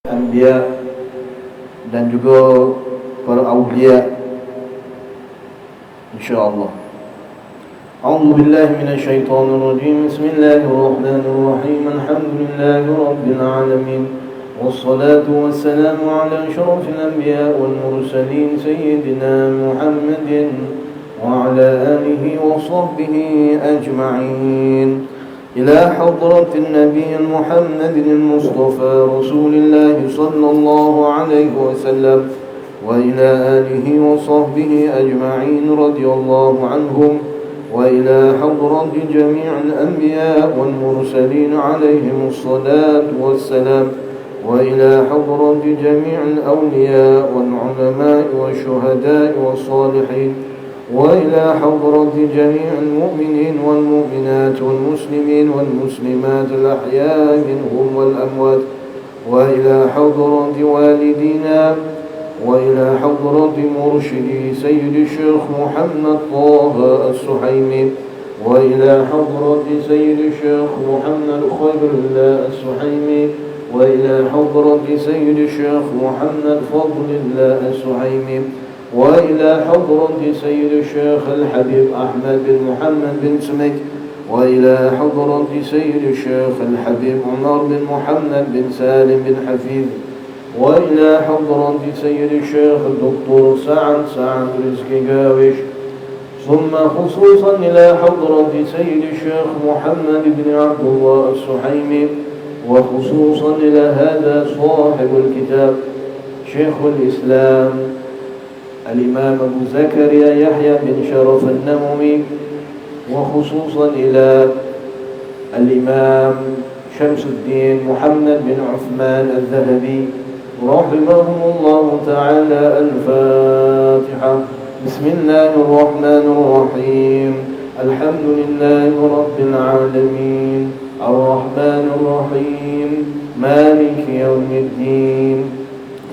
Anbiya dan juga para awliya insyaallah. A'udzu billahi minasyaitonir rajim. Bismillahirrahmanirrahim. Alhamdulillahi rabbil alamin. Wassalatu wassalamu ala asyrafil anbiya wal mursalin sayyidina Muhammadin wa ala alihi wa sahbihi ajma'in. إلى حضرة النبي محمد المصطفى رسول الله صلى الله عليه وسلم وإلى آله وصحبه أجمعين رضي الله عنهم وإلى حضرة جميع الأنبياء والمرسلين عليهم الصلاة والسلام وإلى حضرة جميع الأولياء والعلماء والشهداء والصالحين وإلى حضرة جميع المؤمنين والمؤمنات والمسلمين والمسلمات الأحياء منهم والأموات وإلى حضرة والدينا وإلى حضرة مرشدي سيد الشيخ محمد طه السحيمي وإلى حضرة سيد الشيخ محمد خير الله السحيمي وإلى حضرة سيد الشيخ محمد فضل الله السحيمي وإلى حضرة سيد الشيخ الحبيب أحمد بن محمد بن سميك وإلى حضرة سيد الشيخ الحبيب عمر بن محمد بن سالم بن حفيظ وإلى حضرة سيد الشيخ الدكتور سعد رزقي قاوش ثم خصوصا إلى حضرة سيد الشيخ محمد بن عبد الله السحيمي وخصوصا إلى هذا صاحب الكتاب شيخ الإسلام الإمام أبو زكريا يحيى بن شرف النووي وخصوصا إلى الإمام شمس الدين محمد بن عثمان الذهبي رحمهم الله تعالى. الفاتحة. بسم الله الرحمن الرحيم. الحمد لله رب العالمين الرحمن الرحيم مالك يوم الدين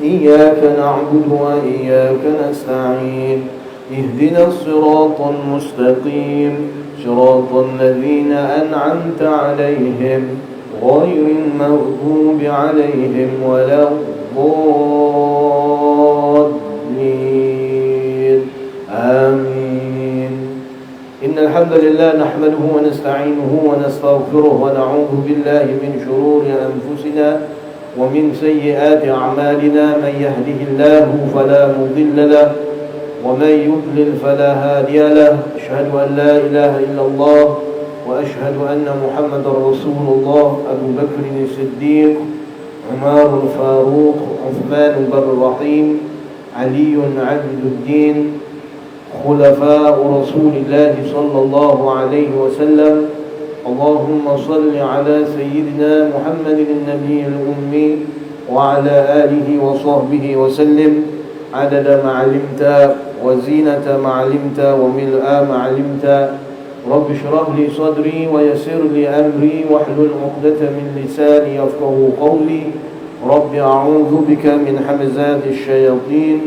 إياك نعبد وإياك نستعين اهدنا الصراط المستقيم صراط الذين أنعمت عليهم غير المغضوب عليهم ولا الضالين آمين. إن الحمد لله نحمده ونستعينه ونستغفره ونعوذ بالله من شرور أنفسنا ومن سيئات أعمالنا. من يهده الله فلا مضل له ومن يضلل فلا هادي له. أشهد أن لا إله إلا الله وأشهد أن محمدا رسول الله. أبو بكر الصديق عمر الفاروق عثمان بن الرحيم علي عبد الدين خلفاء رسول الله صلى الله عليه وسلم. اللهم صل على سيدنا محمد النبي الأمي وعلى آله وصحبه وسلم عدد ما علمت وزينة ما علمت وملء ما علمت. رب اشرح لي صدري ويسر لي أمري واحلل عقدة من لساني يفقه قولي. رب أعوذ بك من همزات الشياطين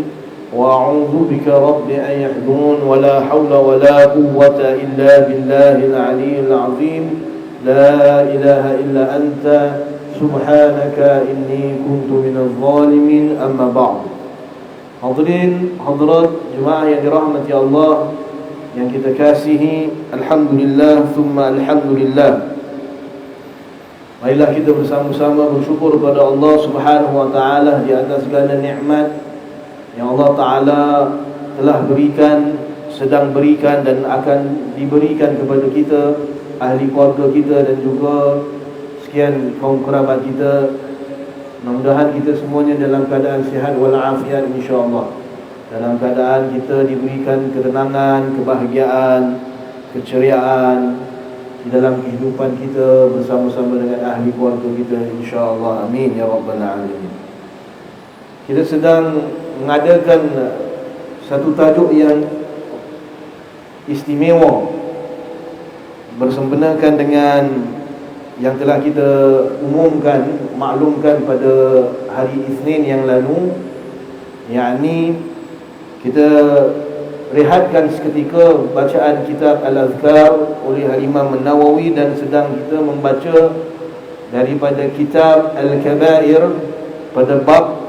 وأعوذ بك رب أن يحضرون. ولا حول ولا قوة إلا بالله العلي العظيم. لا إله إلا أنت سبحانك إني كنت من الظالمين. أما بعد. Hadirin hadirat jemaah yang dirahmati Allah yang kita kasihi, alhamdulillah thumma alhamdulillah. Marilah kita bersama-sama bersyukur kepada Allah Subhanahu wa taala di atas segala nikmat yang Allah Ta'ala telah berikan, sedang berikan dan akan diberikan kepada kita, ahli keluarga kita dan juga sekian kaum kerabat kita. Mudah-mudahan kita semuanya dalam keadaan sihat walafiat insya-Allah. Dalam keadaan kita diberikan ketenangan, kebahagiaan, keceriaan di dalam kehidupan kita bersama-sama dengan ahli keluarga kita insya-Allah. Amin ya rabbal alamin. Kita sedang mengadakan satu tajuk yang istimewa bersembenakan dengan yang telah kita maklumkan pada hari Isnin yang lalu, yakni kita rehatkan seketika bacaan kitab Al-Azkar oleh Imam An-Nawawi dan sedang kita membaca daripada kitab Al-Kabair pada bab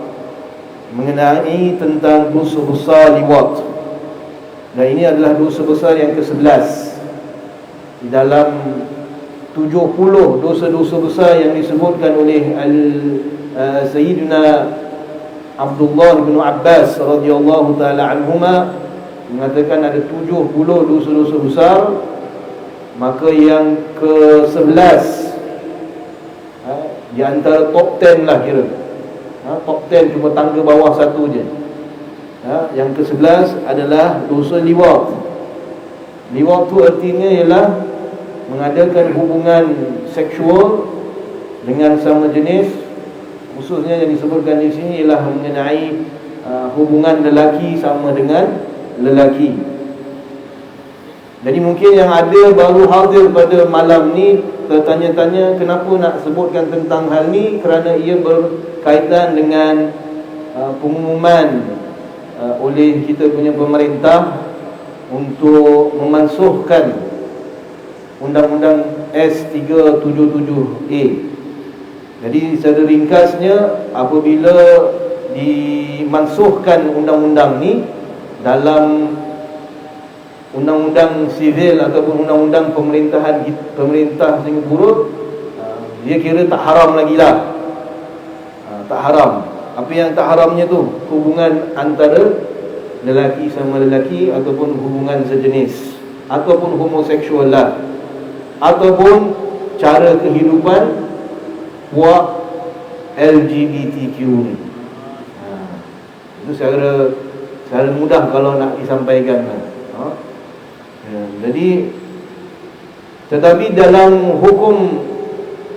mengenai tentang dosa besar liwat. Dan ini adalah dosa besar yang ke-11 di dalam 70 dosa-dosa besar yang disebutkan oleh Sayyidina Abdullah bin Abbas radhiyallahu taala anhuma, mengatakan ada 70 dosa-dosa besar. Maka yang ke-11 di antara top 10 lah kira, top 10 cuma tangga bawah satu je. Yang ke-11 adalah dosa liwat. Liwat tu artinya ialah mengadakan hubungan seksual dengan sama jenis. Khususnya yang disebutkan di sini ialah mengenai hubungan lelaki sama dengan lelaki. Jadi mungkin yang ada baru hadir pada malam ni tertanya-tanya kenapa nak sebutkan tentang hal ni, kerana ia berkaitan dengan pengumuman oleh kita punya pemerintah untuk memansuhkan Undang-Undang S377A. Jadi secara ringkasnya, apabila dimansuhkan undang-undang ni dalam undang-undang sivil ataupun undang-undang pemerintah Singapura, dia kira tak haram lagi lah. Tak haram. Apa yang tak haramnya tu? Hubungan antara lelaki sama lelaki, ataupun hubungan sejenis, ataupun homoseksual lah, ataupun cara kehidupan puak LGBTQ ni. Itu secara mudah kalau nak disampaikan lah. Jadi, tetapi dalam hukum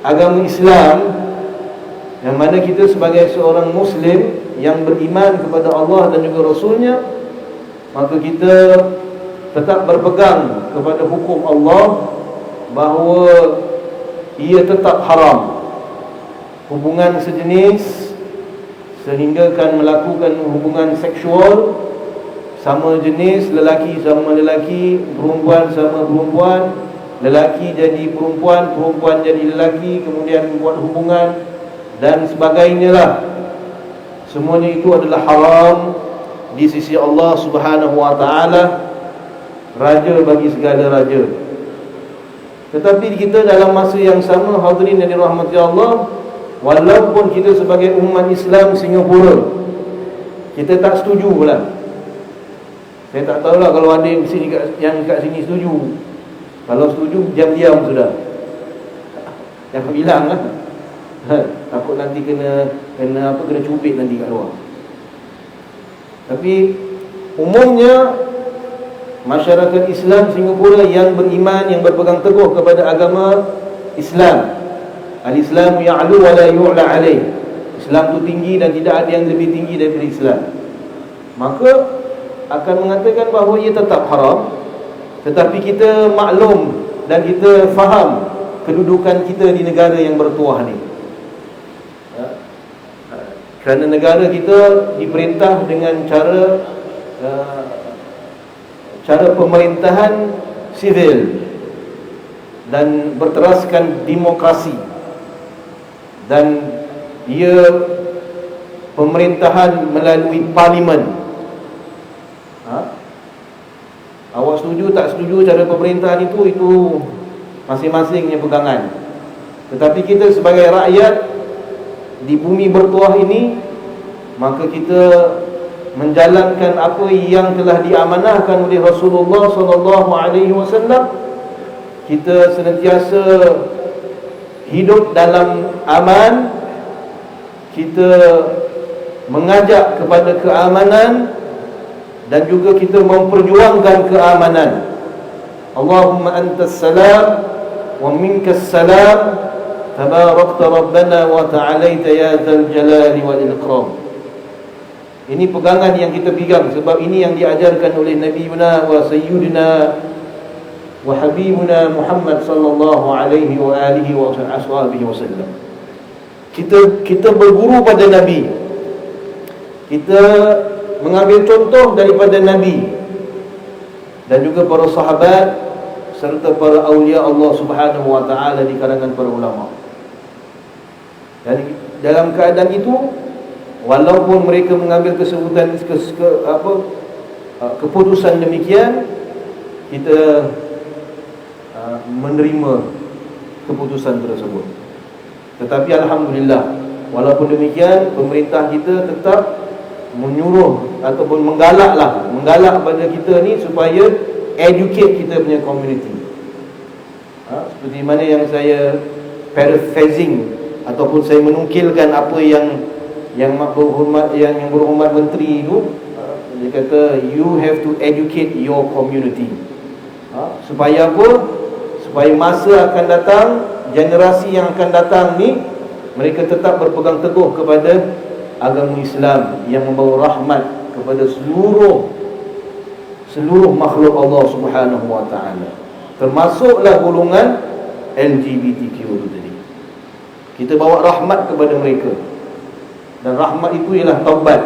agama Islam, yang mana kita sebagai seorang Muslim yang beriman kepada Allah dan juga Rasulnya, maka kita tetap berpegang kepada hukum Allah bahawa ia tetap haram hubungan sejenis, sehinggakan melakukan hubungan seksual sama jenis, lelaki sama lelaki, perempuan sama perempuan, lelaki jadi perempuan, perempuan jadi lelaki, kemudian buat hubungan dan sebagainya lah. Semuanya itu adalah haram di sisi Allah Subhanahu wa ta'ala, Raja bagi segala raja. Tetapi kita dalam masa yang sama, hadirin yang dirahmati Allah, walaupun kita sebagai umat Islam Singapura, kita tak setuju pula. Saya tak tahulah kalau ada yang kat sini setuju. Kalau setuju, diam-diam sudah. Jangan bilang lah. Takut nanti kena cubit nanti kat luar. Tapi umumnya masyarakat Islam Singapura yang beriman, yang berpegang teguh kepada agama Islam, al-Islamu ya'lu wa la yu'la alaih, Islam tu tinggi dan tidak ada yang lebih tinggi daripada Islam, maka akan mengatakan bahawa ia tetap haram. Tetapi kita maklum dan kita faham kedudukan kita di negara yang bertuah ni. Kerana negara kita diperintah dengan cara pemerintahan sivil dan berteraskan demokrasi, dan ia pemerintahan melalui parlimen. Awak setuju tak setuju cara pemerintahan itu masing-masingnya pegangan. Tetapi kita sebagai rakyat di bumi bertuah ini, maka kita menjalankan apa yang telah diamanahkan oleh Rasulullah SAW. Kita senantiasa hidup dalam aman. Kita mengajak kepada keamanan dan juga kita memperjuangkan keamanan. Allahumma antas salam wa minkas salam, tabarakta rabbana wa ta'alaita ya dzal jalali wal ikram. Ini pegangan yang kita pegang, sebab ini yang diajarkan oleh Nabiuna wa Sayyidina wa Habibuna Muhammad sallallahu alaihi wa alihi wa ashabihi wasallam. Kita berguru pada Nabi. Kita mengambil contoh daripada Nabi dan juga para sahabat serta para awliya Allah Subhanahu wa ta'ala di kalangan para ulama. Dan dalam keadaan itu walaupun mereka mengambil keputusan demikian, kita menerima keputusan tersebut. Tetapi alhamdulillah, walaupun demikian, pemerintah kita tetap menyuruh ataupun menggalak pada kita ni supaya educate kita punya community. Seperti mana yang saya paraphrasing ataupun saya menukilkan apa yang berhormat menteri itu, dia kata you have to educate your community. Supaya apa? Supaya masa akan datang, generasi yang akan datang ni, mereka tetap berpegang teguh kepada agama Islam yang membawa rahmat kepada seluruh makhluk Allah Subhanahu wa taala. Termasuklah golongan LGBTQ itu tadi. Kita bawa rahmat kepada mereka. Dan rahmat itu ialah taubat.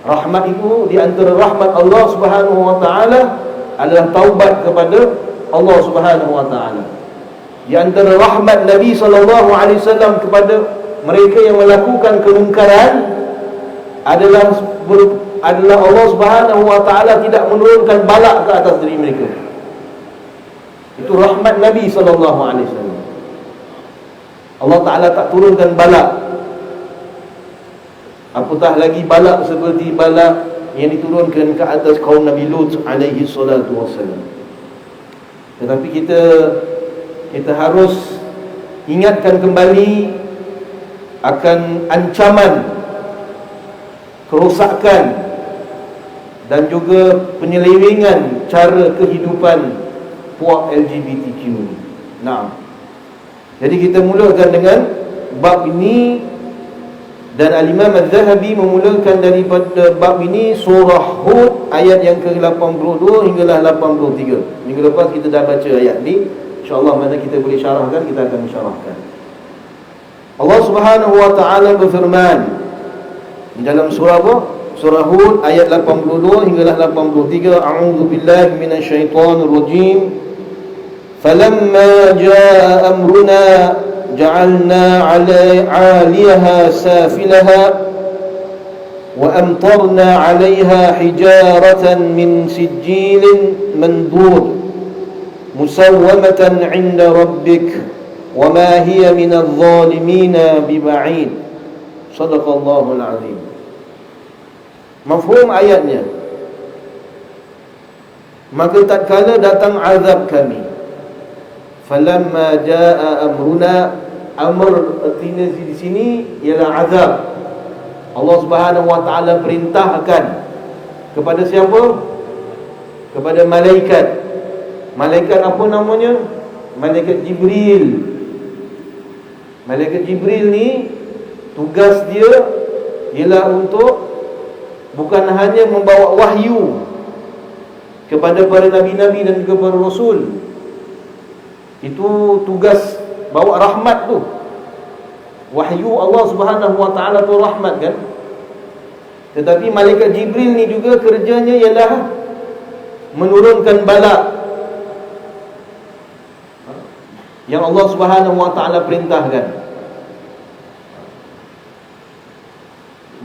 Rahmat itu di antara rahmat Allah Subhanahu wa taala adalah taubat kepada Allah Subhanahu wa taala. Di antara rahmat Nabi sallallahu alaihi wasallam kepada mereka yang melakukan kemungkaran adalah Allah Subhanahu wa taala tidak menurunkan balak ke atas diri mereka. Itu rahmat Nabi sallallahu alaihi wasallam. Allah taala tak turunkan balak. Apatah lagi balak seperti balak yang diturunkan ke atas kaum Nabi Lut alaihi salatu wasallam. Tetapi kita harus ingatkan kembali akan ancaman kerosakan dan juga penyelewengan cara kehidupan puak LGBTQ. Nah, jadi kita mulakan dengan bab ini, dan Al-Imam Al-Zahabi memulakan daripada bab ini surah Hud ayat yang ke-82 hinggalah 83. Minggu lepas kita dah baca ayat ni. InsyaAllah mana kita boleh syarahkan, kita akan mensyarahkan. Allah Subhanahu wa ta'ala berfirman di dalam surah apa? Surah Hud ayat 82 hinggalah 83. A'udzu billahi minasyaitonir rajim. Falamma jaa amruna ja'alna 'aliyaha safilaha wa amtarna 'alayha hijaratan min sijilin mandud musawwamatan 'inda rabbik wa ma hiya minadh dhalimina biba'id. Shadaqallahul 'azim. Mafhum ayatnya, maka tatkala datang azab kami, falamma jaa amruna, amr artinya di sini ialah azab. Allah Subhanahu wa taala perintahkan kepada siapa? Kepada malaikat. Malaikat apa namanya? Malaikat Jibril. Malaikat Jibril ni tugas dia ialah untuk bukan hanya membawa wahyu kepada para nabi-nabi dan juga para rasul. Itu tugas bawa rahmat tu. Wahyu Allah Subhanahu wa taala tu rahmat kan. Tetapi malaikat Jibril ni juga kerjanya ialah menurunkan bala yang Allah Subhanahu wa taala perintahkan.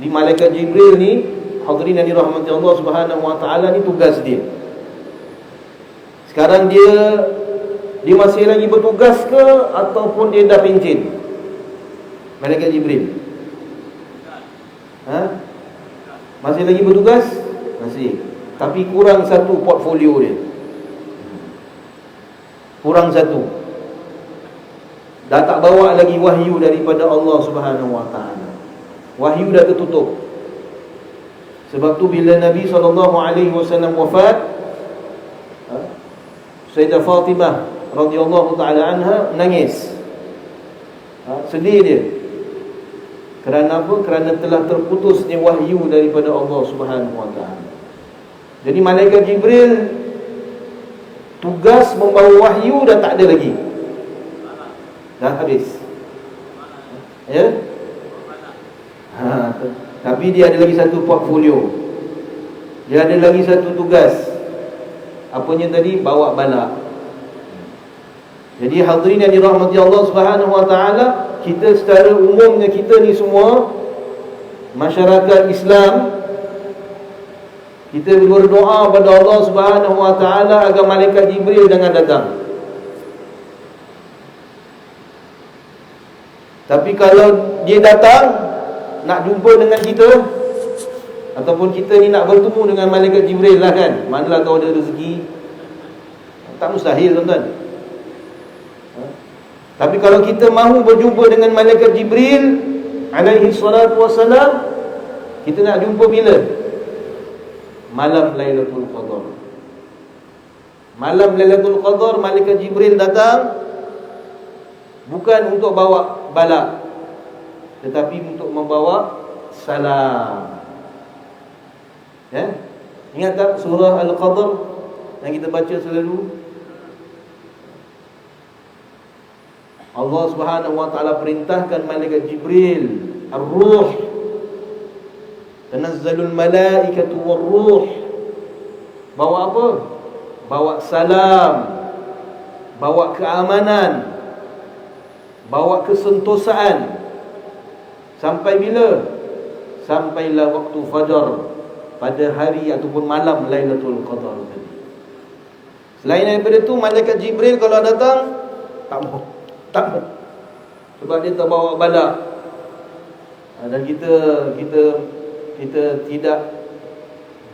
Di malaikat Jibril ni, hadirin yang dirahmati Allah Subhanahu wa taala, ni tugas dia. Sekarang dia masih lagi bertugas ke ataupun dia dah pencen? Malaikat Jibril masih lagi bertugas? Masih. Tapi kurang satu portfolio dia. Kurang satu. Dah tak bawa lagi wahyu daripada Allah Subhanahu wa taala. Wahyu dah tertutup. Sebab tu bila Nabi SAW wafat, Sayyidah Fatimah radhiyallahu ta'ala anha nangis. Sedih dia. Kerana apa? Kerana telah terputusnya wahyu daripada Allah Subhanahu wa ta'ala. Jadi malaikat Jibril tugas membawa wahyu dah tak ada lagi. Dah habis. Ya? Tapi dia ada lagi satu portfolio. Dia ada lagi satu tugas. Apanya tadi? Bawa bala. Jadi hadirin yang dirahmati Allah Subhanahu wa taala, kita secara umumnya kita ni semua masyarakat Islam, kita berdoa pada Allah Subhanahu wa taala agar malaikat Jibril jangan datang. Tapi kalau dia datang nak jumpa dengan kita, ataupun kita ni nak bertemu dengan malaikat Jibril lah kan, manalah tahu ada rezeki, tak mustahil tuan-tuan. Tapi kalau kita mahu berjumpa dengan malaikat Jibril alaihi salatu wassalam, kita nak jumpa bila? Malam Lailatul Qadar. Malam Lailatul Qadar malaikat Jibril datang bukan untuk bawa bala, tetapi untuk membawa salam. Ya? Ingat tak surah Al-Qadar yang kita baca selalu? Allah Subhanahu wa taala perintahkan malaikat Jibril, ar-ruh, tanazzalul malaikatu war-ruh. Bawa apa? Bawa salam, bawa keamanan, bawa kesentosaan. Sampai bila? Sampailah waktu fajar pada hari ataupun malam Lailatul Qadar tadi. Selain daripada itu, malaikat Jibril kalau datang tak mau. Sebab dia terbawa bala. Dan kita tidak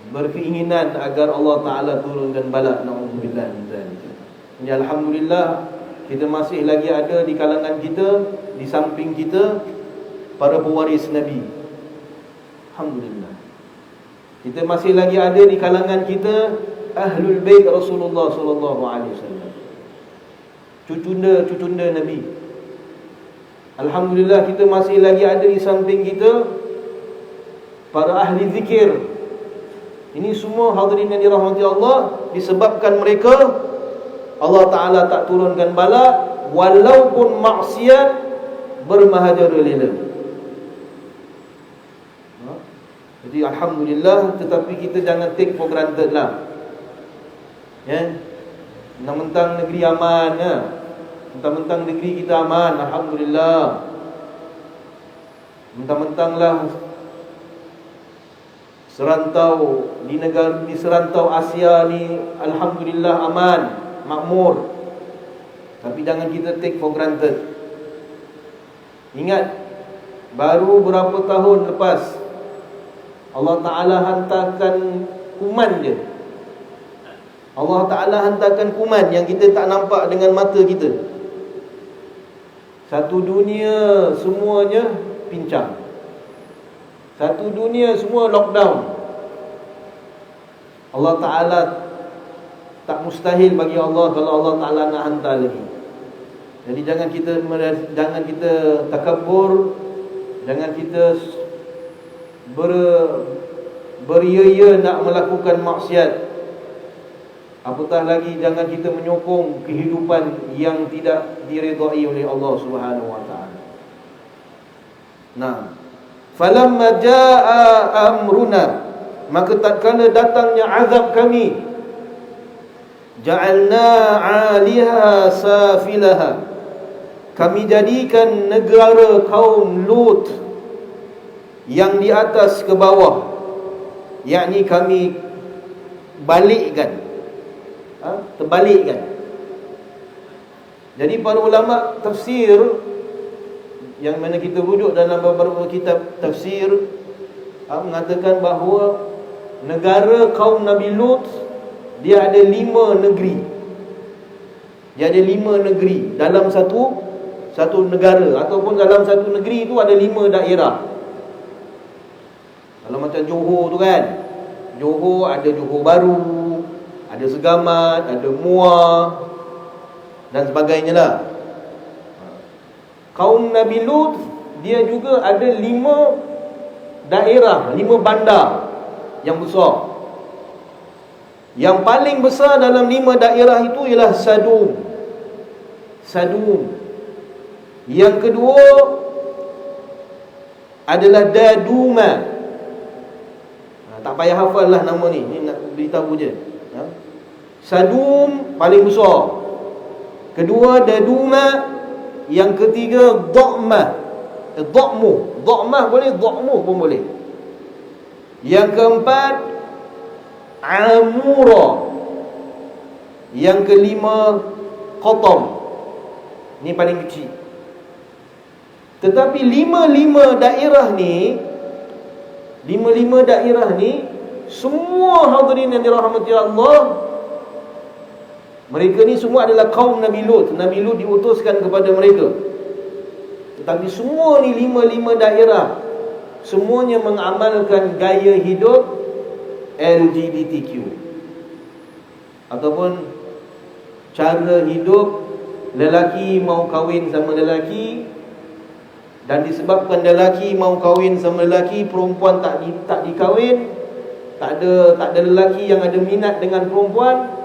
berkeinginan agar Allah Ta'ala turunkan bala. Na'udzubillah min dzalik. Ini alhamdulillah kita masih lagi ada di kalangan kita, di samping kita, para pewaris Nabi. Alhamdulillah. Kita masih lagi ada di kalangan kita Ahlul Bait Rasulullah sallallahu alaihi wasallam. Cucunda Nabi. Alhamdulillah kita masih lagi ada di samping kita para ahli zikir. Ini semua hadirin yang dirahmati Allah, disebabkan mereka Allah Ta'ala tak turunkan bala, walaupun maksiat bermahajara-lela. Jadi alhamdulillah, tetapi kita jangan take for granted lah. Ya, mentang-mentang negeri aman, ya. Mentang-mentang negeri kita aman, alhamdulillah. Mentang-mentanglah serantau di serantau Asia ni alhamdulillah aman, makmur. Tapi jangan kita take for granted. Ingat, baru berapa tahun lepas Allah Ta'ala hantarkan kuman je. Allah Ta'ala hantarkan kuman yang kita tak nampak dengan mata kita. Satu dunia semuanya pincang. Satu dunia semua lockdown. Allah Ta'ala tak mustahil bagi Allah kalau Allah Ta'ala nak hantar lagi. Jadi jangan kita takabur, jangan kita beria-ia nak melakukan maksiat. Apatah lagi jangan kita menyokong kehidupan yang tidak diredai oleh Allah Subhanahu wa taala. Nah, falamma jaa amruna, maka tatkala datangnya azab kami, ja'alna 'aliha safilaha, kami jadikan negara kaum Lut yang di atas ke bawah, yakni kami balikkan, terbalikkan. Jadi para ulama tafsir yang mana kita rujuk dalam beberapa kitab tafsir mengatakan bahawa negara kaum Nabi Lut dia ada 5 negeri. Dia ada 5 negeri dalam satu negara, ataupun dalam satu negeri itu ada 5 daerah. Kalau macam Johor tu kan, Johor ada Johor Baru, ada Segamat, ada Muar dan sebagainya lah. Kaum Nabi Lut dia juga ada 5 daerah, 5 bandar yang besar. Yang paling besar dalam 5 daerah itu ialah Sadum. Yang kedua adalah Daduma. Tak payah hafal lah nama ni nak beritahu je. Sadum paling besar. Kedua Daduma. Yang ketiga Dha'mah. Dha'mah boleh, dha'mu pun boleh. Yang keempat, amura. Yang kelima, qatam. Ini paling kecil. Tetapi lima-lima daerah ni, semua hadirin yang dirahmati Allah, mereka ni semua adalah kaum Nabi Lut. Nabi Lut diutuskan kepada mereka. Tetapi semua ni lima daerah, semuanya mengamalkan gaya hidup LGBTQ, ataupun cara hidup lelaki mau kahwin sama lelaki, dan disebabkan lelaki mau kahwin sama lelaki, perempuan tak dikahwin, tak ada lelaki yang ada minat dengan perempuan,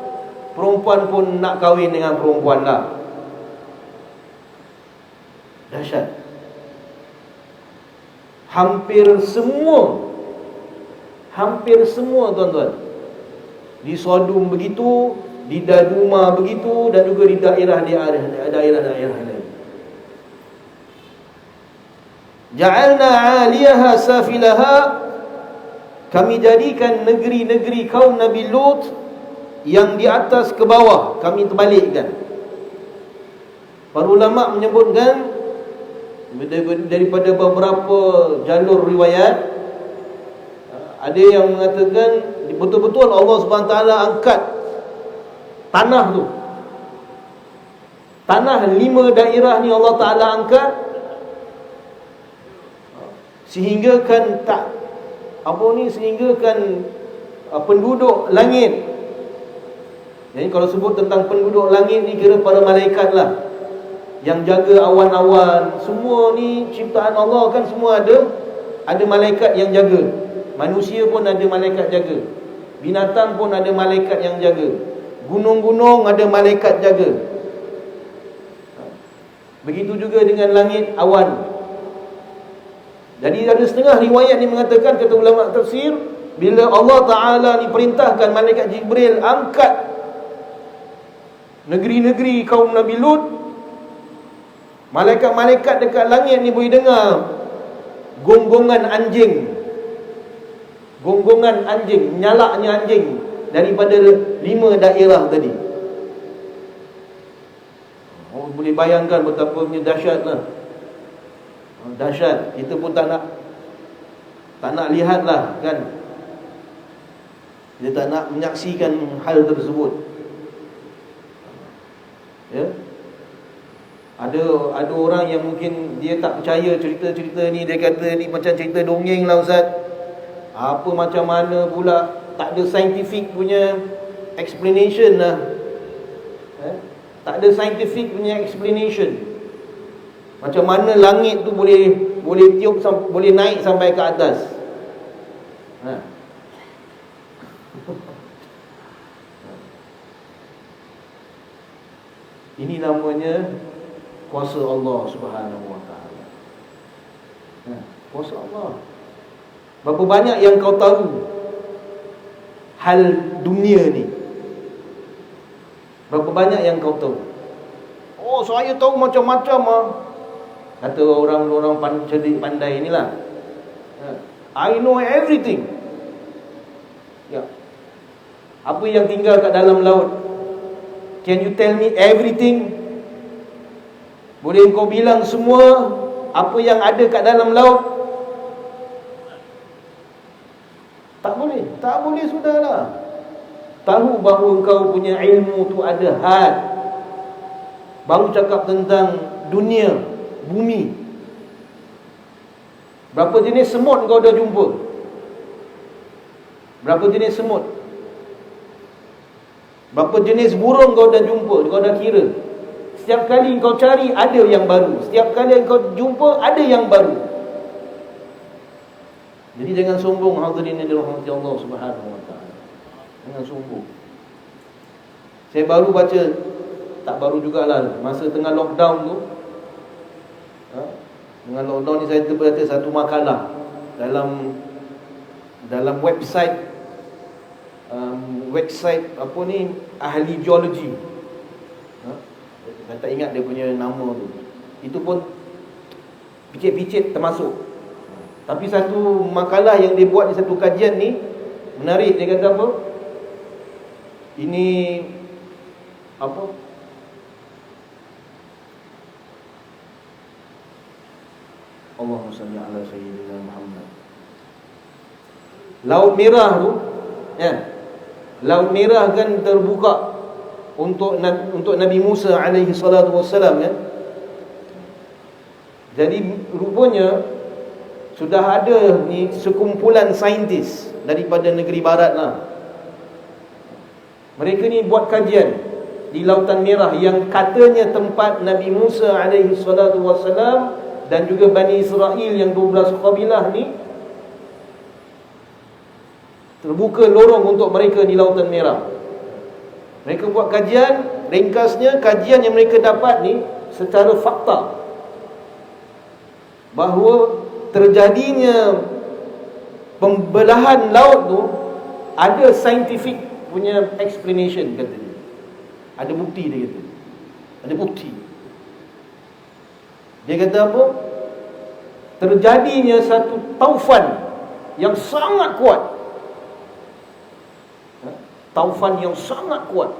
perempuan pun nak kahwin dengan perempuan lah. Dahsyat. Hampir semua tuan-tuan, di Sodom begitu, di Daduma begitu, dan juga di daerah-daerah lain. Ja'alna 'aliyaha safilaha, kami jadikan negeri-negeri kaum Nabi Lut yang di atas ke bawah, kami terbalikkan. Para ulama menyebutkan daripada beberapa jalur riwayat, ada yang mengatakan betul-betul Allah SWT angkat tanah tu. Tanah 5 daerah ni Allah Ta'ala angkat, sehinggakan penduduk langit. Jadi kalau sebut tentang penduduk langit ni, kira para malaikat lah, yang jaga awan-awan. Semua ni ciptaan Allah kan, semua ada malaikat yang jaga. Manusia pun ada malaikat jaga, binatang pun ada malaikat yang jaga, gunung-gunung ada malaikat jaga. Begitu juga dengan langit, awan. Jadi ada setengah riwayat ni mengatakan, kata ulama tafsir, bila Allah Ta'ala ni perintahkan malaikat Jibril angkat negeri-negeri kaum Nabi Lut, malaikat-malaikat dekat langit ni boleh dengar gonggongan anjing, nyalaknya anjing daripada 5 daerah tadi. Oh, boleh bayangkan betapa punya dahsyat lah. Dahsyat. Kita pun tak nak lihat lah kan. Kita tak nak menyaksikan hal tersebut. Ya. Ada orang yang mungkin dia tak percaya cerita-cerita ni. Dia kata ni macam cerita dongeng lah Ustaz. Apa macam mana pula, tak ada scientific punya explanation lah. Tak ada scientific punya explanation. Macam mana langit tu boleh tiup, boleh naik sampai ke atas. Ini namanya kuasa Allah Subhanahu wa ta'ala. Kuasa Allah. Berapa banyak yang kau tahu hal dunia ni? Berapa banyak yang kau tahu? Oh, saya tahu macam-macam ah. Kata orang-orang cerdik pandai inilah. I know everything. Ya. Apa yang tinggal kat dalam laut? Can you tell me everything? Boleh kau bilang semua apa yang ada kat dalam laut? Tak boleh. Tak boleh, sudahlah. Tahu bahawa kau punya ilmu tu ada had. Baru cakap tentang dunia, bumi. Berapa jenis semut kau dah jumpa? Berapa jenis semut? Berapa jenis burung kau dah jumpa? Kau dah kira. Setiap kali kau cari, ada yang baru. Setiap kali kau jumpa, ada yang baru. Jadi jangan sombong, hadirin yang dirahmati Allah Subhanahu wa ta'ala. Jangan sombong. Saya baru baca, tak baru jugalah, masa tengah lockdown tu, dengan lockdown ni saya terbaca satu makalah dalam website apa ni, ahli geologi. Saya tak ingat dia punya nama tu. Itu pun Picit-picit termasuk. Tapi satu makalah yang dia buat di satu kajian ni menarik. Dia kata apa? Ini apa? Allahumma salli ala sayyidina Muhammad. Laut Merah tu, ya. Laut Merah kan terbuka untuk Nabi Musa alaihi salatu wassalam, ya. Jadi rupanya sudah ada ni sekumpulan saintis daripada negeri barat lah. Mereka ni buat kajian di Lautan Merah yang katanya tempat Nabi Musa alaihi salatu wassalam dan juga Bani Israel yang 12 kabilah ni terbuka lorong untuk mereka di Lautan Merah. Mereka buat kajian, ringkasnya kajian yang mereka dapat ni secara fakta bahawa terjadinya pembelahan laut tu ada scientific punya explanation, katanya. Ada bukti, dia kata. Ada bukti. Dia kata apa? Terjadinya satu taufan yang sangat kuat. Taufan yang sangat kuat.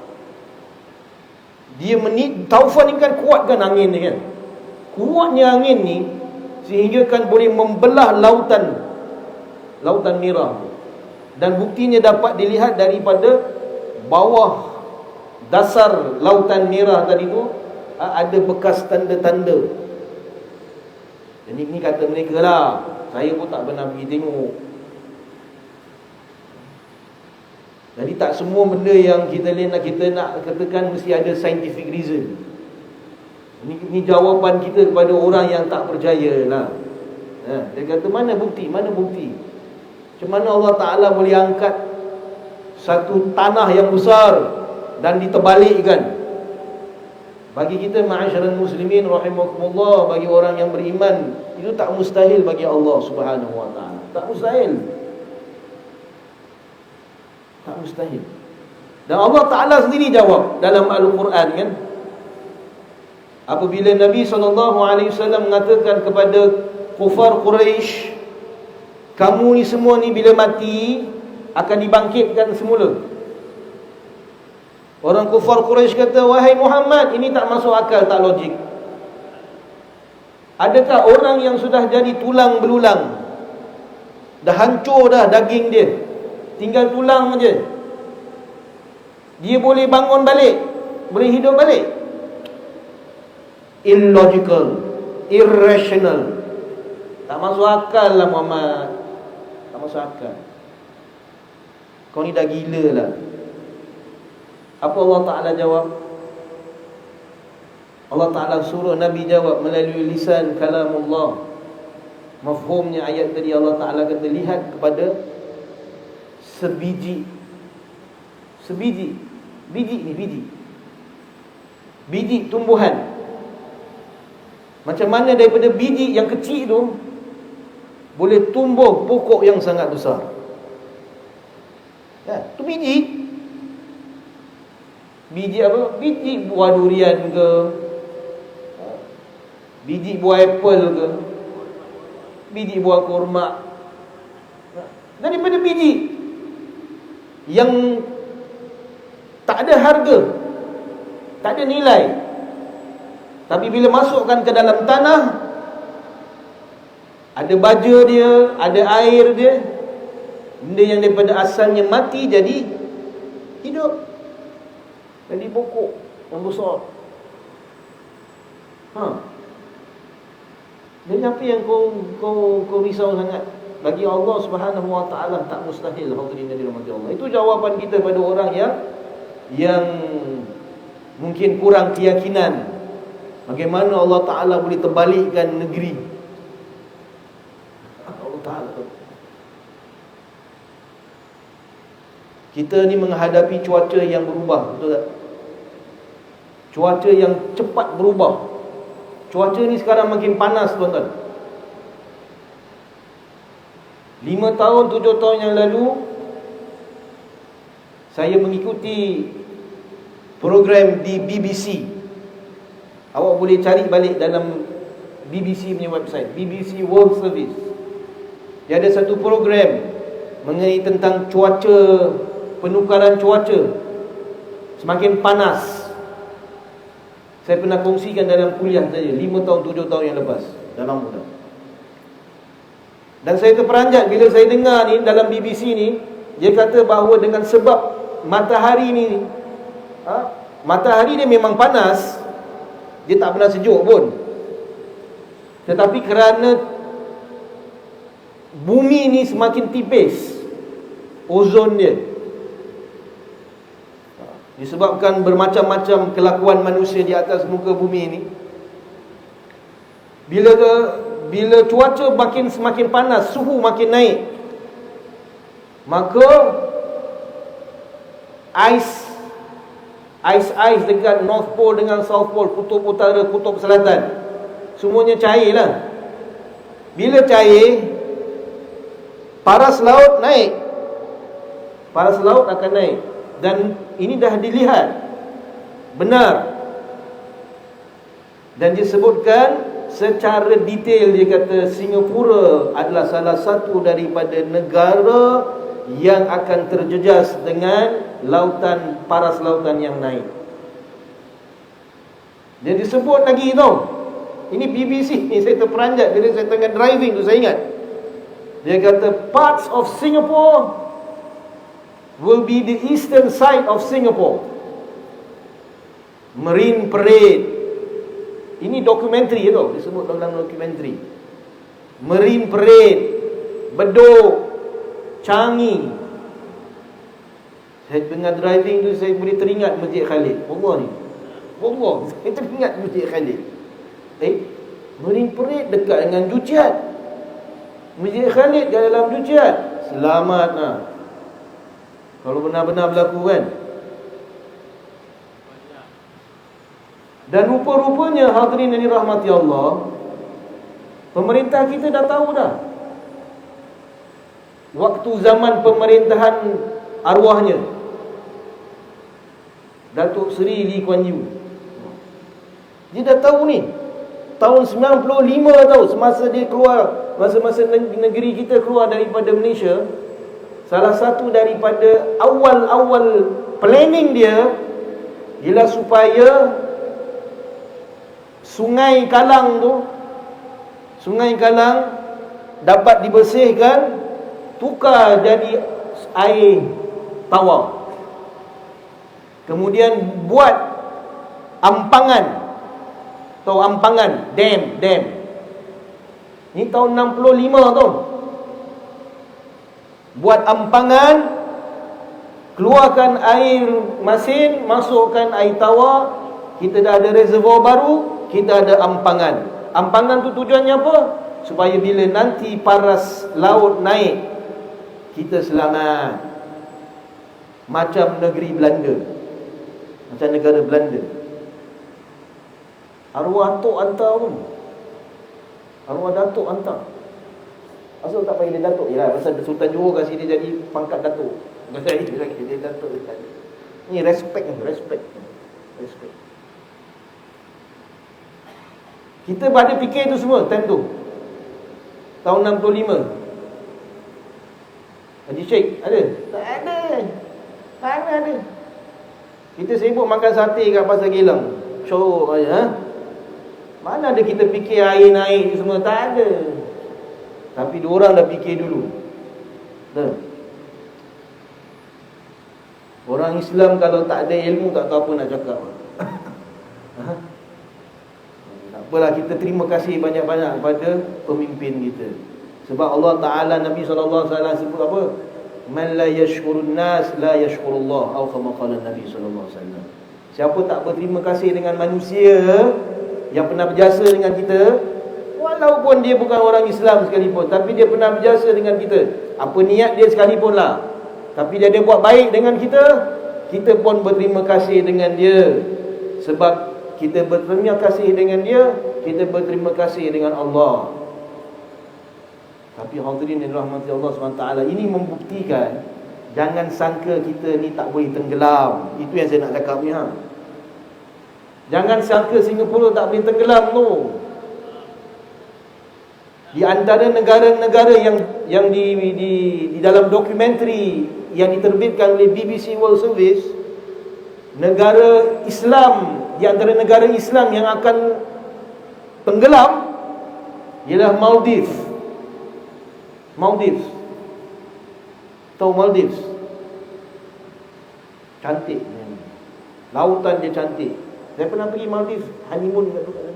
Taufan ni kan kuatkan angin ni kan. Kuatnya angin ni sehingga kan boleh membelah lautan Merah. Dan buktinya dapat dilihat daripada bawah dasar Lautan Merah tadi tu ada bekas tanda-tanda. Jadi ni kata mereka lah. Saya pun tak pernah pergi tengok. Jadi tak semua benda yang kita nak katakan mesti ada scientific reason. Ini jawapan kita kepada orang yang tak percaya lah. Dia kata mana bukti? Mana bukti? Macam mana Allah Ta'ala boleh angkat satu tanah yang besar dan diterbalikkan? Bagi kita ma'asyiral muslimin rahimakumullah, bagi orang yang beriman, itu tak mustahil bagi Allah Subhanahu wa ta'ala. Tak mustahil. Tak mustahil. Dan Allah Ta'ala sendiri jawab dalam Al-Quran, kan? Apabila Nabi SAW mengatakan kepada kufar Quraisy, kamu ni semua ni bila mati akan dibangkitkan semula. Orang kufar Quraisy kata, wahai Muhammad, ini tak masuk akal, tak logik. Adakah orang yang sudah jadi tulang belulang, dah hancur dah daging dia, tinggal tulang saja, dia boleh bangun balik, boleh hidup balik? Illogical, irrational. Tak masuk akal lah Muhammad. Tak masuk akal. Kau ni dah gila lah. Apa Allah Ta'ala jawab? Allah Ta'ala suruh Nabi jawab melalui lisan kalamullah. Mafhumnya ayat tadi, Allah Ta'ala kata, lihat kepada sebiji. Biji ni biji tumbuhan. Macam mana daripada biji yang kecil tu boleh tumbuh pokok yang sangat besar. Ya, tu biji. Biji apa? Biji buah durian ke, biji buah apple ke, biji buah kurma. Daripada biji yang tak ada harga, tak ada nilai, tapi bila masukkan ke dalam tanah, ada baja dia, ada air dia, benda yang daripada asalnya mati jadi hidup, jadi pokok yang besar. Jadi apa yang kau risau sangat? Bagi Allah Subhanahu wa ta'ala tak mustahil, hadirin yang dirahmati Allah. Itu jawapan kita pada orang yang mungkin kurang keyakinan bagaimana Allah Ta'ala boleh terbalikkan negeri. Allah Ta'ala. Kita ni menghadapi cuaca yang berubah, betul tak? Cuaca yang cepat berubah. Cuaca ni sekarang makin panas, tuan-tuan. 5 tahun, 7 tahun yang lalu, saya mengikuti program di BBC. Awak boleh cari balik dalam BBC punya website, BBC World Service. Dia ada satu program mengenai tentang cuaca, penukaran cuaca semakin panas. Saya pernah kongsikan dalam kuliah saja 5 tahun 7 tahun yang lepas. Dah lama dah. Dan saya terperanjat bila saya dengar ni dalam BBC ni, dia kata bahawa dengan sebab matahari ni, matahari dia memang panas, dia tak pernah sejuk pun. Tetapi kerana bumi ni semakin tipis ozon dia, disebabkan bermacam-macam kelakuan manusia di atas muka bumi ni, bila cuaca semakin panas, suhu makin naik, maka ais dekat North Pole dengan South Pole, kutub utara, kutub selatan, semuanya cair lah. Bila cair, paras laut naik, paras laut akan naik. Dan ini dah dilihat benar. Dan disebutkan secara detail, dia kata Singapura adalah salah satu daripada negara yang akan terjejas dengan lautan, paras lautan yang naik. Dia disebut lagi tau. Ini BBC ni, saya terperanjat bila saya tengah driving tu, saya ingat. Dia kata parts of Singapore will be the eastern side of Singapore. Marine Parade. Ini dokumentari tu, disebut dalam dokumentari. Marine Parade, Bedok, Changi. Saya tengah driving tu, saya boleh teringat Masjid Khalid. Allah ni, Allah, saya teringat Masjid Khalid. Marine Parade dekat dengan Juchiat, Masjid Khalid kat dalam Juchiat. Selamat lah kalau benar-benar berlaku kan. Dan rupa-rupanya hadirin yang dirahmati Allah, pemerintah kita dah tahu dah. Waktu zaman pemerintahan arwahnya Datuk Seri Lee Kuan Yew, dia dah tahu ni. Tahun 95 tahu, semasa dia keluar, masa-masa negeri kita keluar daripada Malaysia, salah satu daripada awal-awal planning dia ialah supaya Sungai Kalang tu, Sungai Kalang dapat dibersihkan, tukar jadi air tawar. Kemudian buat ampangan, tahu ampangan, dam. Ni tahun 65 tu. Buat ampangan, keluarkan air masin, masukkan air tawar. Kita dah ada reservoir baru, kita ada ampangan. Ampangan tu tujuannya apa? Supaya bila nanti paras laut naik, kita selamat. Macam negeri Belanda, macam negara Belanda. Arwah Tok hantar pun, arwah Datuk hantar. Asal tak panggil dia Datuk je lah, pasal Sultan Johor kasih dia jadi pangkat Datuk. Pasal dia Datuk. Ni respect. Kita pada fikir tu semua time tu, tahun 65. Haji Sheikh ada? Tak ada. Mana ada? Kita sibuk makan sate kat Pasar Geylang, show aja. Mana ada kita fikir air naik semua, tak ada. Tapi diorang dah fikir dulu. Dah. Orang Islam kalau tak ada ilmu, tak tahu apa nak cakap. Tak apalah, kita terima kasih banyak-banyak kepada pemimpin kita. Sebab Allah Ta'ala, Nabi SAW sebut apa? Man la yashkurun nas la yashkurullah, atau kama qala Nabi SAW. Siapa tak berterima kasih dengan manusia yang pernah berjasa dengan kita, walaupun dia bukan orang Islam sekalipun, tapi dia pernah berjasa dengan kita, apa niat dia sekalipun lah, tapi dia buat baik dengan kita, kita pun berterima kasih dengan dia. Sebab kita berterima kasih dengan dia, kita berterima kasih dengan Allah. Tapi hadirin yang dirahmati Allah SWT, ini membuktikan jangan sangka kita ni tak boleh tenggelam. Itu yang saya nak cakap ni. Jangan sangka Singapura tak boleh tenggelam tu. Di antara negara-negara yang di dalam dokumentari yang diterbitkan oleh BBC World Service, negara Islam, di antara negara Islam yang akan tenggelam ialah Maldives. Tahu Maldives? Cantik. Lautan dia cantik. Saya pernah pergi Maldives, honeymoon kat sana.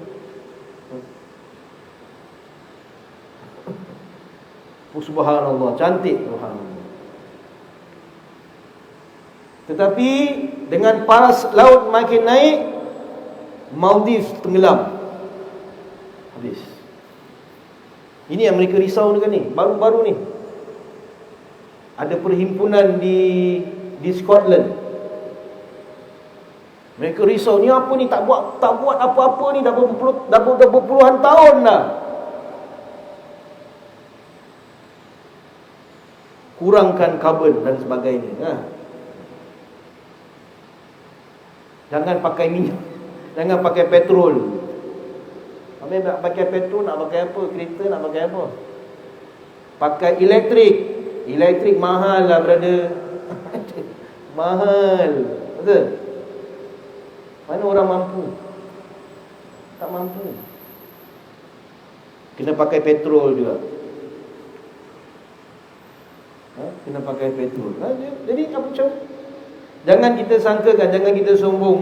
Subhanallah, cantik, subhanallah. Tetapi dengan paras laut makin naik, Maldives tenggelam. Habis. Ini yang mereka risau dengan ni, baru-baru ni. Ada perhimpunan di Scotland. Mereka risau, ni apa ni, tak buat apa-apa ni dah berpuluhan tahun dah. Kurangkan karbon dan sebagainya. Jangan pakai minyak, jangan pakai petrol. Habis nak pakai petrol, nak pakai apa? Kereta nak pakai apa? Pakai elektrik. Elektrik mahal lah, brother. Mahal. Betul? Mana orang mampu? Tak mampu. Kena pakai petrol juga. Kena pakai petrol. Jadi apa macam? Jangan kita sangkakan, jangan kita sombong.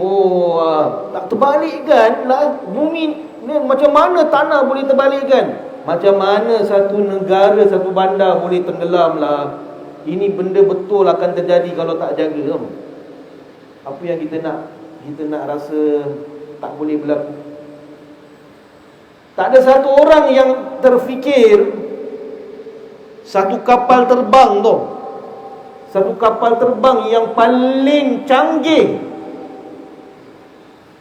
Tak terbalikkan lah bumi ni. Macam mana tanah boleh terbalikkan? Macam mana satu negara, satu bandar boleh tenggelam lah? Ini benda betul akan terjadi kalau tak jaga. Apa yang kita nak? Kita nak rasa tak boleh berlaku. Tak ada satu orang yang terfikir satu kapal terbang tu, satu kapal terbang yang paling canggih,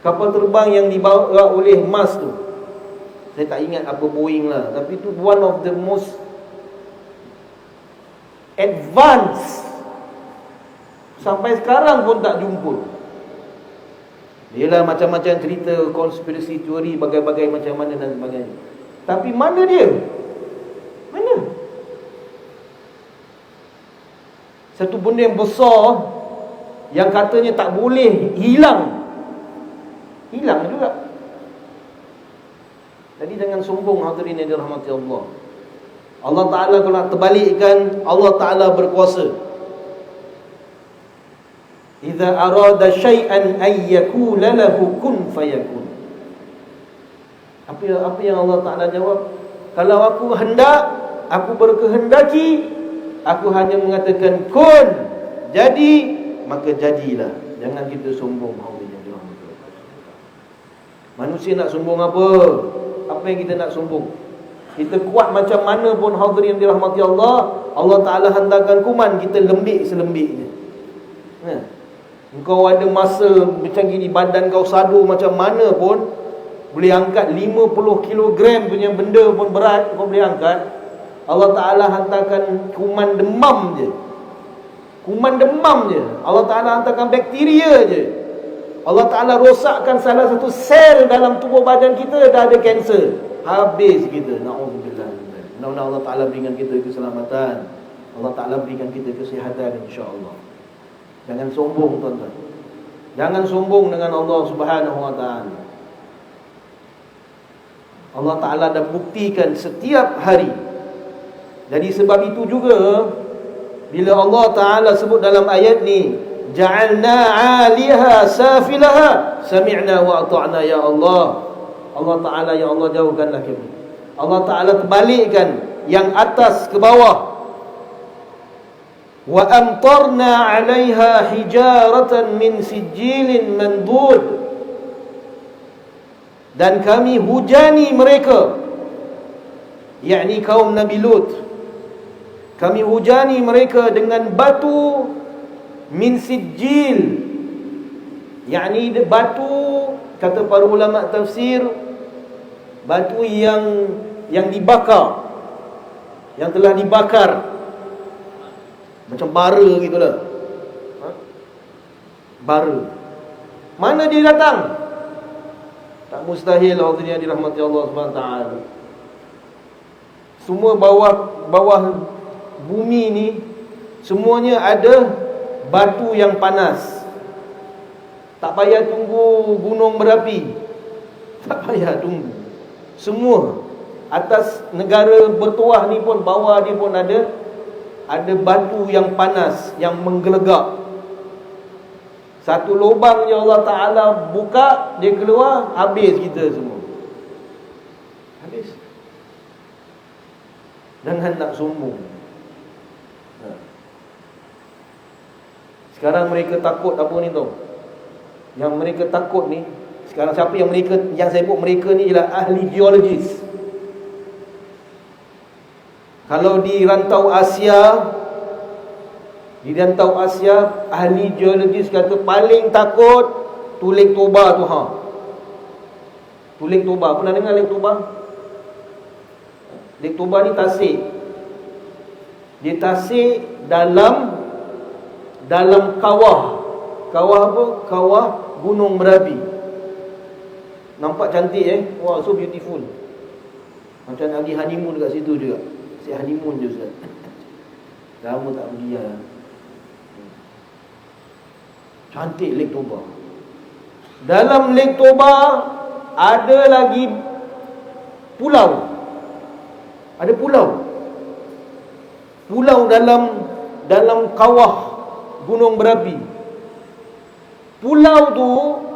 kapal terbang yang dibawa oleh Musk tu, saya tak ingat apa Boeing lah, tapi tu one of the most advanced. Sampai sekarang pun tak jumpa. Ialah macam-macam cerita konspirasi teori, bagai-bagai macam mana dan sebagainya. Tapi mana dia? Mana? Satu benda yang besar yang katanya tak boleh hilang, hilang juga. Jadi jangan sombong, hadirin yang dirahmati Allah. Allah Ta'ala kalau nak terbalikkan, Allah Ta'ala berkuasa. Idza arada syai'an ay yakula lahu kun fayakun. Apa yang Allah Ta'ala jawab? Kalau aku hendak, aku berkehendaki, aku hanya mengatakan kun, jadi, maka jadilah. Jangan kita sombong. Manusia nak sombong apa? Apa yang kita nak sombong? Kita kuat macam mana pun, hadirin dirahmati Allah, Allah Ta'ala hantarkan kuman, kita lembik selembiknya. Engkau ada masa macam gini, badan kau sadu macam mana pun, boleh angkat 50 kilogram punya benda pun berat, kau boleh angkat. Allah Ta'ala hantarkan kuman demam je. Kuman demam je. Allah Ta'ala hantarkan bakteria je. Allah Ta'ala rosakkan salah satu sel dalam tubuh badan kita, dah ada kanser. Habis kita. Na'udzubillah. Mudah-mudahan Allah Ta'ala berikan kita keselamatan. Allah Ta'ala berikan kita kesihatan, insya-Allah. Jangan sombong, tuan-tuan. Jangan sombong dengan Allah Subhanahu Wa Ta'ala. Allah Ta'ala dah buktikan setiap hari. Jadi sebab itu juga, bila Allah Ta'ala sebut dalam ayat ni, ja'alna 'aliha safilaha sami'na wa ata'na, ya Allah. Allah Ta'ala, ya Allah, jauhkanlah kami. Allah Ta'ala terbalikkan yang atas ke bawah. Wa amtarna 'alaiha hijaratan min sijilin mandud. Dan kami hujani mereka, yakni kaum Nabi Lut. Kami hujani mereka dengan batu min sijil, yakni batu, kata para ulama tafsir, batu yang dibakar, yang telah dibakar, macam bara gitulah. Bara. Mana dia datang? Tak mustahil, hadirin dirahmati Allah Subhanahu Wa Taala. Semua bawah bumi ni semuanya ada batu yang panas. Tak payah tunggu gunung berapi, tak payah tunggu. Semua atas negara bertuah ni pun, bawah dia pun ada batu yang panas, yang menggelegak. Satu lubang je Allah Ta'ala buka, dia keluar, habis kita semua. Habis. Jangan nak sombong. Sekarang mereka takut apa ni tau? Yang mereka takut ni, sekarang siapa yang saya sebut mereka ni ialah ahli geologis. Kalau di rantau Asia, ahli geologis kata paling takut tu Lake Toba tu. Tu Lake Toba, pernah dengar Lake Toba? Lake Toba ni tasik. Dia tasik dalam kawah. Kawah apa? Kawah Gunung Merapi. Nampak cantik Wow, so beautiful. Macam nak pergi honeymoon dekat situ juga. Asyik honeymoon je Ustaz. Lama tak pergi lah. Cantik Lake Toba. Dalam Lake Toba ada lagi pulau. Ada pulau. Pulau dalam kawah Gunung Berapi. Pulau tu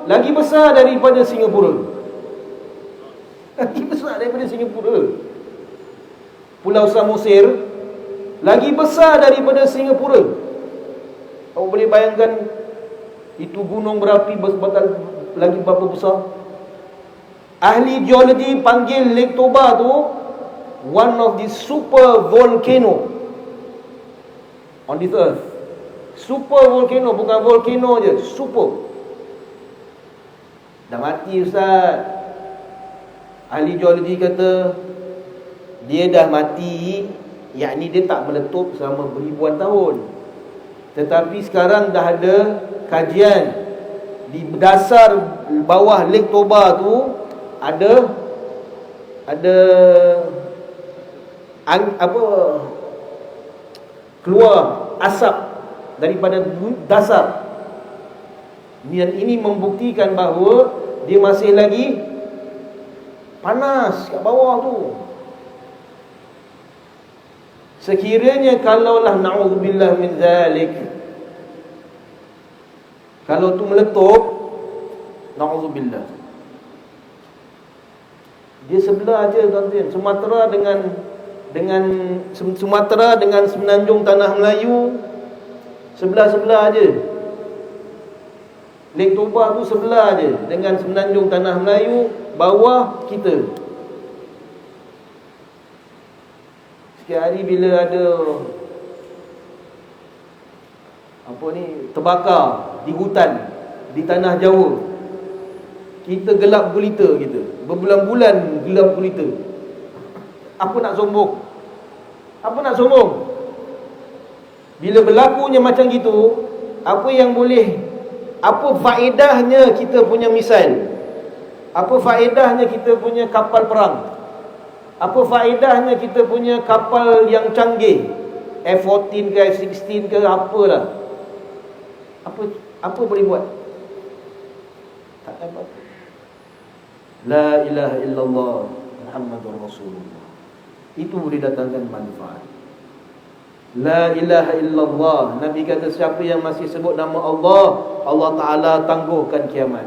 lagi besar daripada Singapura. Lagi besar daripada Singapura. Pulau Samosir lagi besar daripada Singapura. Awak boleh bayangkan itu gunung berapi lagi berapa besar? Ahli geologi panggil Lake Toba tu one of the super volcano on this earth. Super volcano, bukan volcano je, super. Dah mati Ustaz. Ahli geologi kata dia dah mati, yakni dia tak meletup selama beribuan tahun. Tetapi sekarang dah ada kajian di dasar bawah Lake Toba tu ada keluar asap daripada dasar. Dan ini membuktikan bahawa dia masih lagi panas kat bawah tu. Sekiranya kalaulah na'udzubillah min zalik, kalau tu meletup, na'udzubillah, dia sebelah aja tuan-tuan. Sumatera dengan semenanjung tanah Melayu sebelah-sebelah aja. Lake Toba tu sebelah aja dengan semenanjung tanah Melayu, bawah kita. Setiap hari bila ada terbakar di hutan, di tanah Jawa, kita gelap gulita kita. Berbulan-bulan gelap gulita. Apa nak sombong? Bila berlakunya macam gitu, apa faedahnya kita punya misal? Apa faedahnya kita punya kapal perang? Apa faedahnya kita punya kapal yang canggih, F-14 ke F-16 ke apalah? Apa boleh buat? Tak dapat. La ilaha illallah Muhammadur Rasulullah. Itu boleh datangkan manfaat. La ilaha illallah. Nabi kata siapa yang masih sebut nama Allah, Allah Ta'ala tangguhkan kiamat.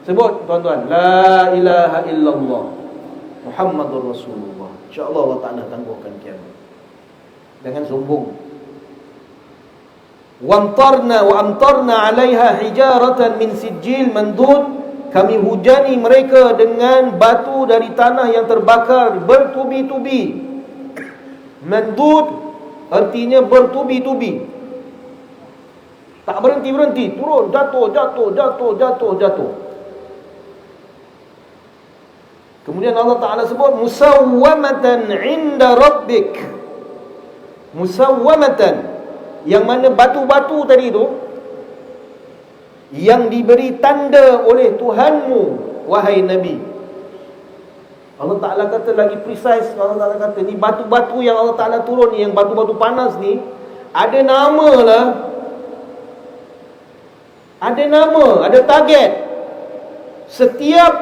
Sebut tuan-tuan, La ilaha illallah Muhammadur Rasulullah. InsyaAllah Allah Ta'ala tangguhkan kiamat. Jangan sombong. Wa amtarna 'alaiha hijaratan min sijil mandud. Kami hujani mereka dengan batu dari tanah yang terbakar bertubi-tubi. Mandud artinya bertubi-tubi. Tak berhenti-berhenti, turun, jatuh. Kemudian Allah Ta'ala sebut musawwamatan 'inda rabbik. Musawwamatan, yang mana batu-batu tadi tu yang diberi tanda oleh Tuhanmu, wahai Nabi. Allah Ta'ala kata lagi precise. Allah Ta'ala kata ni batu-batu yang Allah Ta'ala turun ni, yang batu-batu panas ni, ada nama lah. Ada nama, ada target. Setiap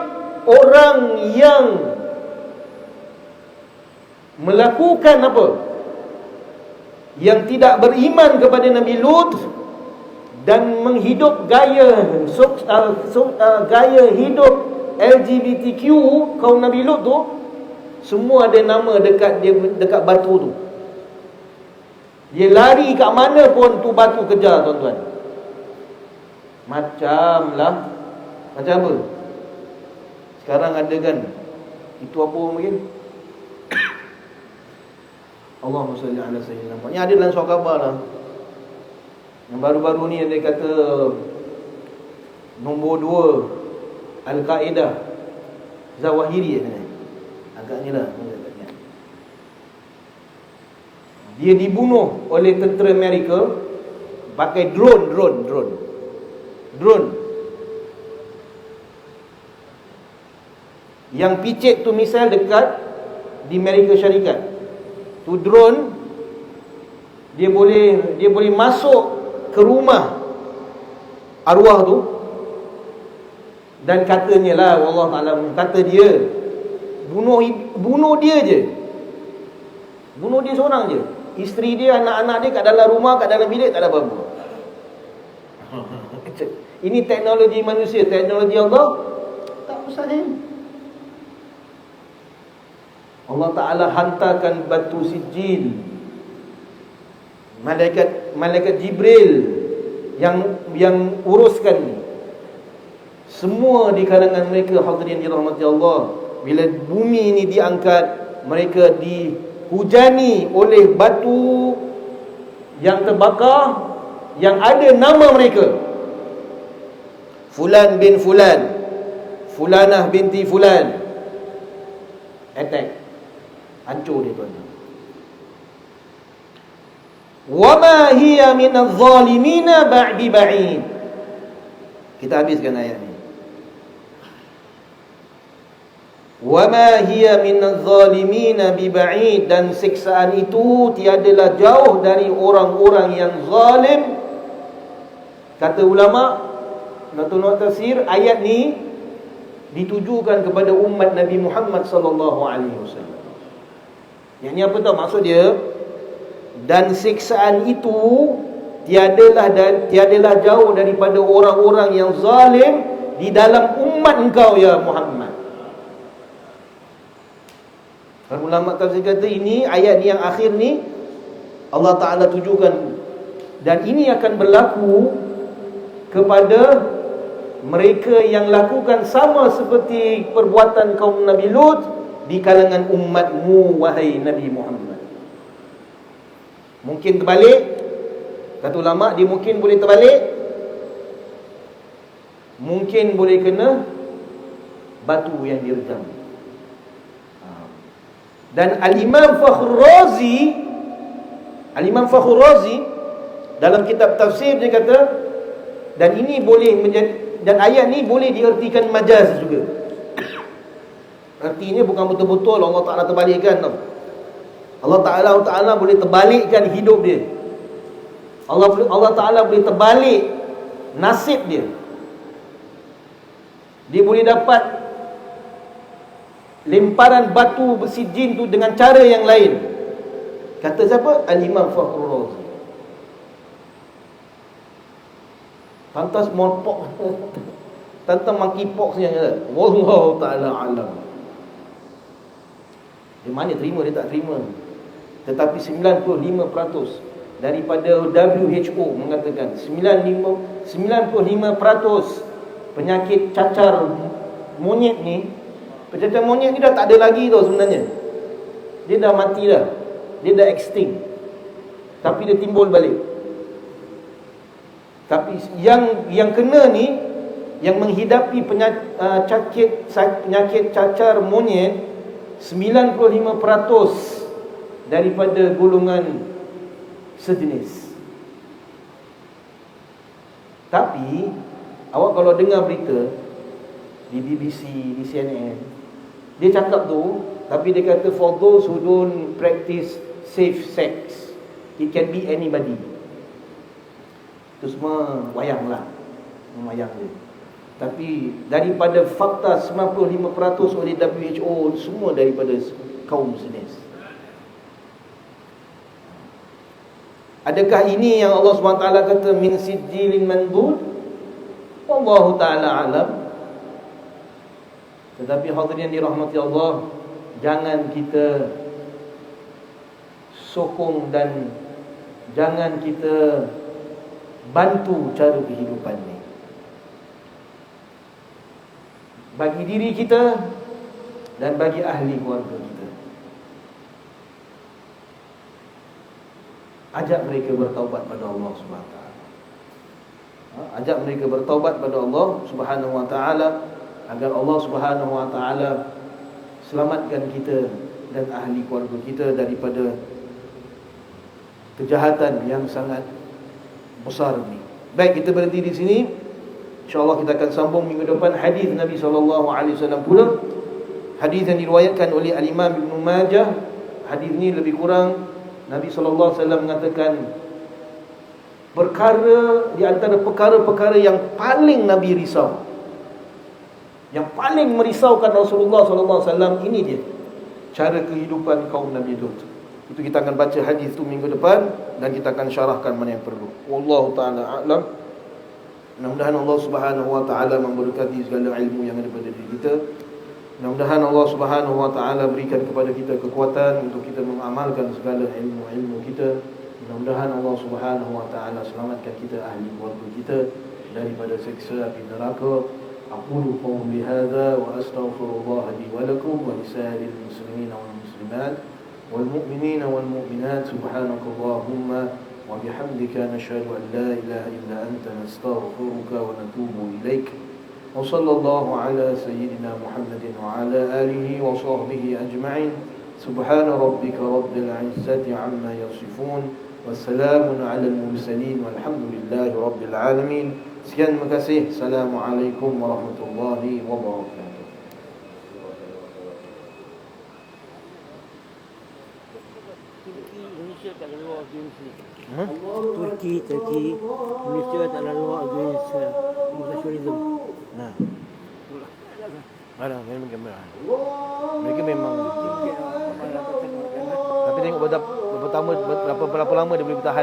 orang yang melakukan apa? Yang tidak beriman kepada Nabi Lut dan menghidup gaya hidup LGBTQ kaum Nabi Lut tu, semua ada nama dekat dia, dekat batu tu. Dia lari kat mana pun tu batu kejar, tuan-tuan. Macam apa? Sekarang ada kan, itu apa mungkin? Allahumma salli ala sayyidina Muhammad. Yang ada dalam surah khabar lah. Yang baru-baru ni dia kata nombor 2 Al-Qaeda Zawahiri agaknya lah. Dia dibunuh oleh tentera Amerika pakai drone. Yang picit tu misal dekat di Amerika Syarikat. Tu drone dia boleh masuk ke rumah arwah tu, dan katanya lah Allah Ta'ala kata dia bunuh dia je. Bunuh dia seorang je. Isteri dia, anak-anak dia kat dalam rumah, kat dalam bilik, tak ada apa-apa. Ini teknologi manusia. Teknologi Allah tak usah. Allah Ta'ala hantarkan batu sijil, Malaikat Jibril yang uruskan ni. Semua di kalangan mereka hadirin dirahmati Allah. Bila bumi ini diangkat, mereka dihujani oleh batu yang terbakar, yang ada nama mereka. Fulan bin Fulan, Fulanah binti Fulan. Attack. Hancur dia, tuan-tuan. Wa ma hiya minadh zalimina ba'di ba'id. Kita habiskan ayat ni. Wa ma hiya minadh zalimina bi ba'id, dan siksaan itu tiadalah jauh dari orang-orang yang zalim. Kata ulama, Natul tafsir, ayat ni ditujukan kepada umat Nabi Muhammad sallallahu alaihi wasallam. Yang ni apa tahu maksud dia? Dan siksaan itu tiadalah jauh daripada orang-orang yang zalim di dalam umat engkau ya Muhammad. Para ulama tafsir kata ini ayat ni yang akhir ni Allah Ta'ala tujukan, dan ini akan berlaku kepada mereka yang lakukan sama seperti perbuatan kaum Nabi Lut di kalangan umatmu wahai Nabi Muhammad. Mungkin terbalik. Kata ulama, dia mungkin boleh terbalik, mungkin boleh kena batu yang direjam. Dan Al-Imam Fakhrur Razi dalam kitab tafsir dia kata, dan ini boleh menjadi, dan ayat ni boleh diertikan majaz juga. Artinya bukan betul-betul Allah Ta'ala terbalikkan tau. Allah Ta'ala boleh terbalikkan hidup dia. Allah Ta'ala boleh terbalik nasib dia. Dia boleh dapat lemparan batu bersijin tu dengan cara yang lain. Kata siapa? Al-Imam Fakhrur Razi. Pantas molpok tentang monkeypox yang ada. Wallahu ta'ala alam. Dia mana terima, dia tak terima. Tetapi 95% daripada WHO mengatakan 95% penyakit cacar monyet ni, cacar monyet ni dah tak ada lagi tau sebenarnya. Dia dah mati dah. Dia dah extinct. Tapi dia timbul balik. Tapi yang kena ni, yang menghidapi penyakit cacar monyet, 95% daripada golongan sejenis. Tapi awak kalau dengar berita di BBC, di CNN, Dia cakap tu, tapi dia kata for those who don't practice safe sex, it can be anybody. Itu semua wayang lah, wayang dia. Tapi daripada fakta 95% oleh WHO, semua daripada kaum jenis. Adakah ini yang Allah SWT kata min sijilin mandud? Wallahu ta'ala alam. Tetapi hadirin dirahmati Allah, jangan kita sokong dan jangan kita bantu cara kehidupan ni bagi diri kita dan bagi ahli keluarga kita. Ajak mereka bertaubat pada Allah Subhanahu Wa Taala. Ajak mereka bertaubat pada Allah Subhanahu Wa Taala agar Allah Subhanahu Wa Taala selamatkan kita dan ahli keluarga kita daripada kejahatan yang sangat besar ni. Baik, kita berhenti di sini. InsyaAllah kita akan sambung minggu depan hadis Nabi SAW pula. Hadis yang diriwayatkan oleh Al-Imam Ibn Majah. Hadis ni lebih kurang Nabi SAW mengatakan perkara di antara perkara-perkara yang paling Nabi risau, yang paling merisaukan Rasulullah SAW, ini dia cara kehidupan kaum Nabi Lut. Itu kita akan baca hadis tu minggu depan dan kita akan syarahkan mana yang perlu. Wallahu ta'ala a'lam. Mudah-mudahan Allah Subhanahu Wa Ta'ala memberkati segala ilmu yang ada pada diri kita. Mudah-mudahan Allah Subhanahu Wa Ta'ala berikan kepada kita kekuatan untuk kita mengamalkan segala ilmu-ilmu kita. Mudah-mudahan Allah Subhanahu Wa Ta'ala selamatkan kita, ahli keluarga kita daripada siksa api neraka. Aqulu qawli hadza wa astaghfirullah li wa lakum wa lisa'iril muslimin wal muslimat wal mu'minina wal mu'minat. Subhanakallahumma وبحمدك نشهد أن لا إله إلا أنت نستغفرك ونتوب إليك وصلى الله على سيدنا محمد وعلى آله وصحبه أجمعين. سبحان ربك رب العزة عما يصفون والسلام على المرسلين والحمد لله رب العالمين. Sekian, terima kasih. Assalamualaikum warahmatullahi wabarakatuh. Indonesia tak ada law against Turki, Indonesia tak ada law against homosexualism. Nah, ada memang kamera. Mereka memang. Tapi tengok berapa lama dia boleh bertahan.